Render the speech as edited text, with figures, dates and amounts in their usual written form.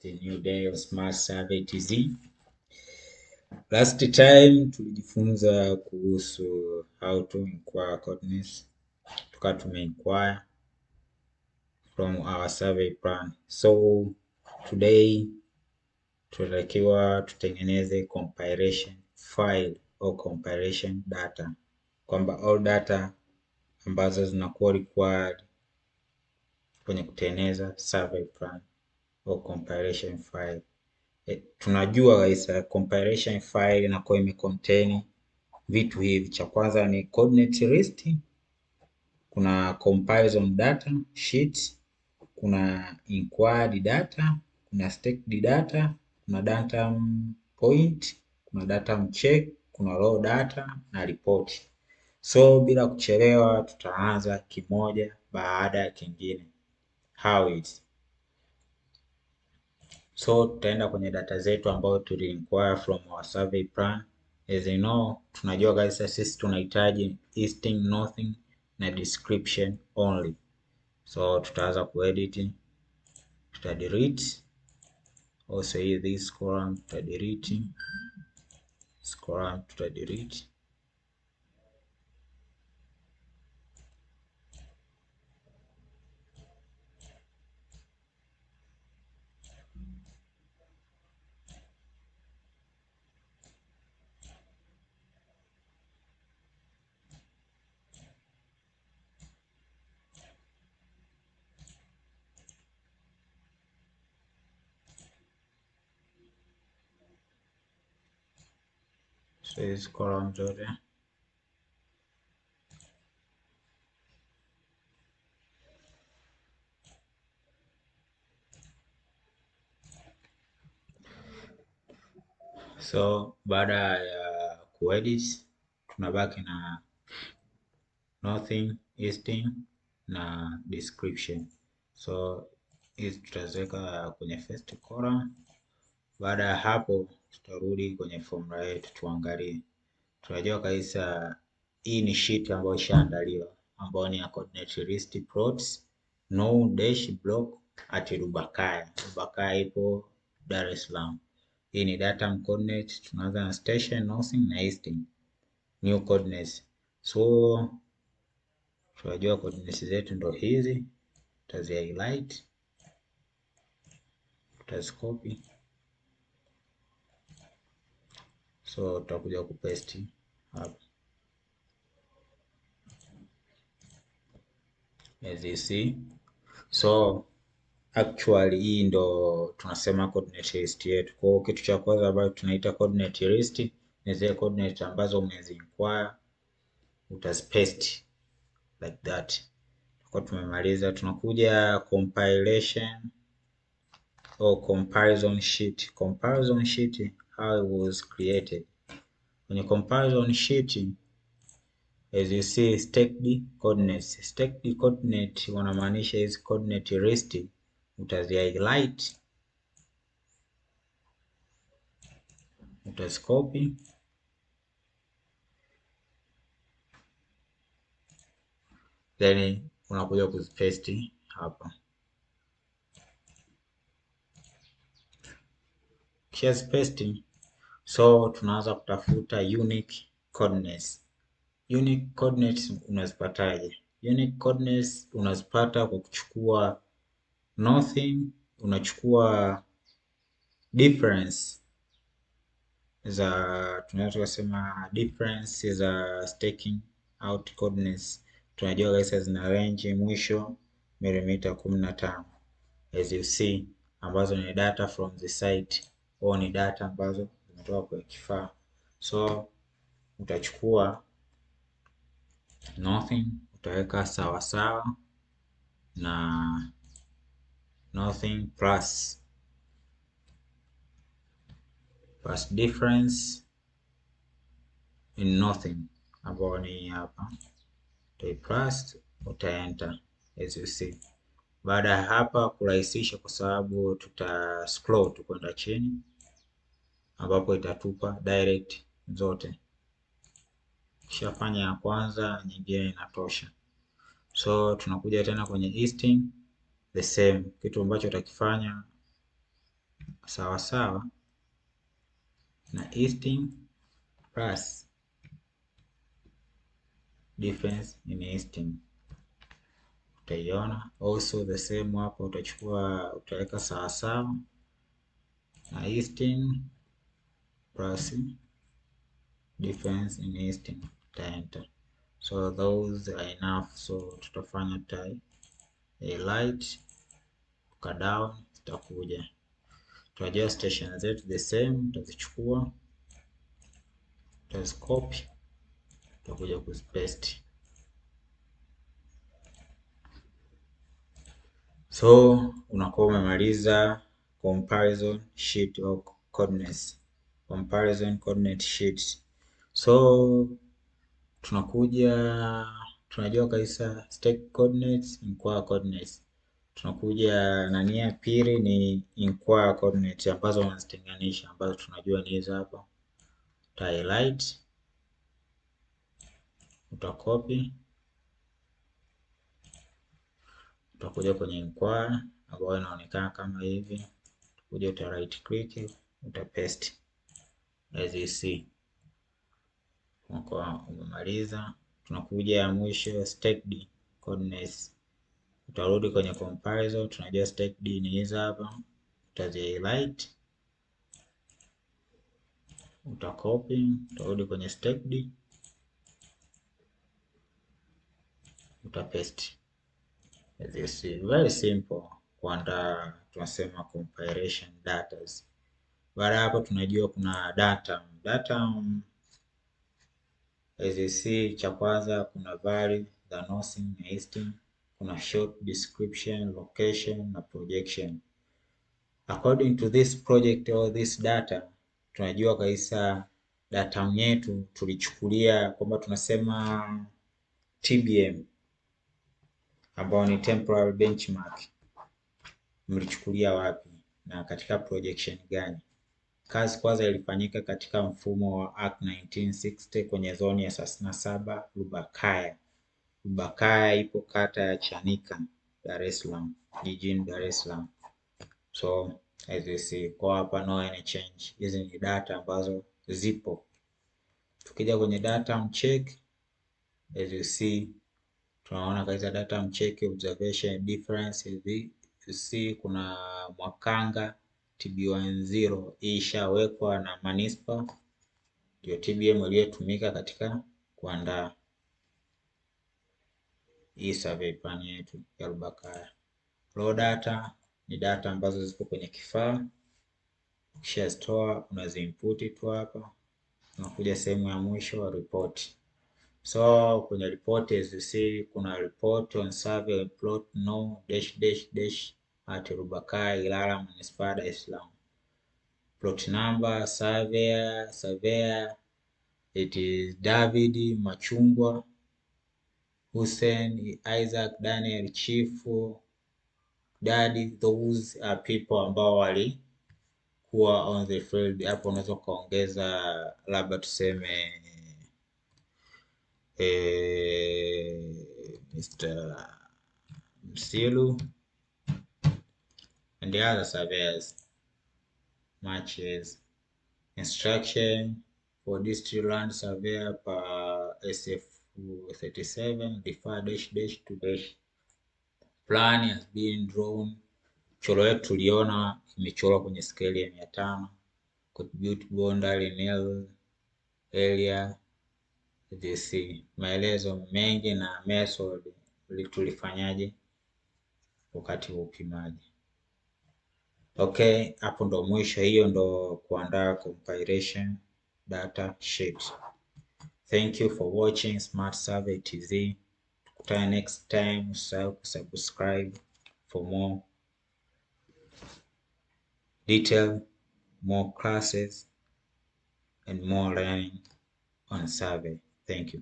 It's a new day of Smart Survey TZ. Last time tulijifunza kuhusu how to inquire coordinates, tukawa tumeinquire from our survey plan. So today tunatakiwa tutengeneze compilation file au compilation data, kwamba all data ambazo zinakuwa required kwenye kutengeneza survey plan au compilation file. Tunajua kabisa compilation file inakuwa imecontain vitu hivi. Cha kwanza ni coordinate list, kuna comparison data sheet, kuna inquired data, kuna staked data, kuna datum point, kuna datum check, kuna raw data na report. So bila kuchelewa tutaanza kimoja baada ya kingine. How it. So tutaenda kwenye data zetu ambayo tuli inquire from our survey plan. As you know, tunajua kabisa sisi tunahitaji listing, nothing na description only. So tutaanza kuedit, tuta delete also this column, tuta delete this column, tuta delete. So this column zote so baada ya kuedit tunabaki na nothing, listing na description. So hizi tutaziweka kwenye first column. Baada ya hapo tutarudi kwenye formula yetu tuangalie. Tunajua kabisa hii ni sheet ambayo ishaandaliwa, ambayo ni ya coordinate list plots no dash block at Rubakaya. Rubakaya ipo Dar es Salaam. Hii ni datum coordinate, tunaanza na station, nothing na listing. New coordinates. So tunajua coordinates zetu ndo hizi, tutazi highlight, tutazicopy. So tutakuja kupaste hapa. As you see. So actually hii ndo tunasema coordinate list yetu. Kwa hiyo kitu cha kwanza ambacho tunaita coordinate list ni zile coordinate ambazo umezi inquire, utazipaste like that. Kwa tumemaliza, tunakuja compilation or comparison sheet. Comparison sheet, how it was created. Kwenye comparison sheet, as you see, staked coordinates. Staked coordinate wanamaanisha hizi coordinate list utazi highlight, utazicopy, then unakuja kuzipaste hapa. Kisha zipaste, so tunaanza kutafuta unique coordinates. Unique coordinates unazipataje? Unique coordinates unazipata kwa kuchukua nothing, unachukua difference za, tunaweza kusema difference za staking out coordinates. Tunajua kabisa zina range mwisho milimita 15, as you see, ambazo ni data from the site au ni data ambazo zimetoka kwa kifaa. So utachukua nothing, utaweka sawa sawa na nothing plus difference in nothing, ambao ni hapa, plus utaenter as you see. Baada ya hapa kurahisisha, kwa sababu tuta scroll tu kwenda chini, ambapo itatupa direct zote. Kishafanya ya kwanza, nyingine inatosha. So tunakuja tena kwenye listing, the same kitu ambacho utakifanya sawasawa na easting plus difference in easting. Utaiona also the same hapo, utaweka sawasawa na easting plus difference in easting, enter. So those are enough, so tutafanya a light tuka down, zitakuja tutajua station zetu the same, tutazichukua tutazicopy, tutakuja kuzipaste. So unakuwa umemaliza comparison sheet of coordinates, comparison coordinate sheet. So tunajua kabisa stack coordinates, inquire coordinates. Tunakuja nani ya pili ni inquire coordinates ambazo unazitenganisha, ambazo tunajua ni hizo hapa. Uta highlight, utacopy, utakuja kwenye inquire ambayo inaonekana kama hivi, utakuja uta right click, uta paste as you see. Unakuwa umemaliza. Tunakuja ya mwisho stacked coordinates. Utarudi kwenye comparison, tunajua stacked ni hizi hapa, utazi highlight, utacopy, utarudi kwenye stacked, utapaste. As you see, very simple kuandaa, tunasema comparison data. Baada hapo tunajua kuna data. As you see, cha kwanza kuna value, the nosing na easting, kuna short description, location na projection. According to this project or this data, tunajua kabisa data yetu tulichukulia kwamba tunasema TBM ambao ni temporal benchmark, mlichukulia wapi na katika projection gani? Kazi kwanza ilifanyika katika mfumo wa ARC 1960 kwenye zoni ya 37 Lubakaya. Lubakaya ipo kata ya Chanika, Dar es Salaam, jijini Dar es Salaam. So as you see, kwa hapa no any change. Hizi ni data ambazo zipo. Tukija kwenye data mcheck, as you see, tunaona katika data mcheck observation difference hivi. You see kuna Mwakanga TB10 ishawekwa na Manispa, ndio TBM iliyotumika katika kuandaa hii survey plan yetu ya Lubakaya. Raw data ni data ambazo zipo kwenye kifaa, kisha store unaziinput tu hapa, unakuja sehemu ya mwisho wa report. So kwenye report as you see kuna report on survey plot no dash dash dash at Lubakaya Ilala Manispaa Dar es Salaam. Plot number, surveyor it is David Machungwa, Hussein Isaac, Daniel Chifu, Daddy. Those are people ambao walikuwa on the field. Hapo unaweza kuongeza labda tuseme Mr. Msilu and the other surveyors. Matches instruction for district land surveyor per SF 37 defer dash dash to dash. Plan has been drawn. Choro yetu tuliona imechorwa kwenye scale ya 500. Contribute boundary nil area. This maelezo mengi na method tulifanyaje wakati wa upimaji. Okay, hapo ndo mwisho. Hiyo ndo kuandaa compilation data sheet. Thank you for watching Smart Survey TZ. Tukutane next time. Usisahau kusubscribe for more detail, more classes and more learning on survey. Thank you.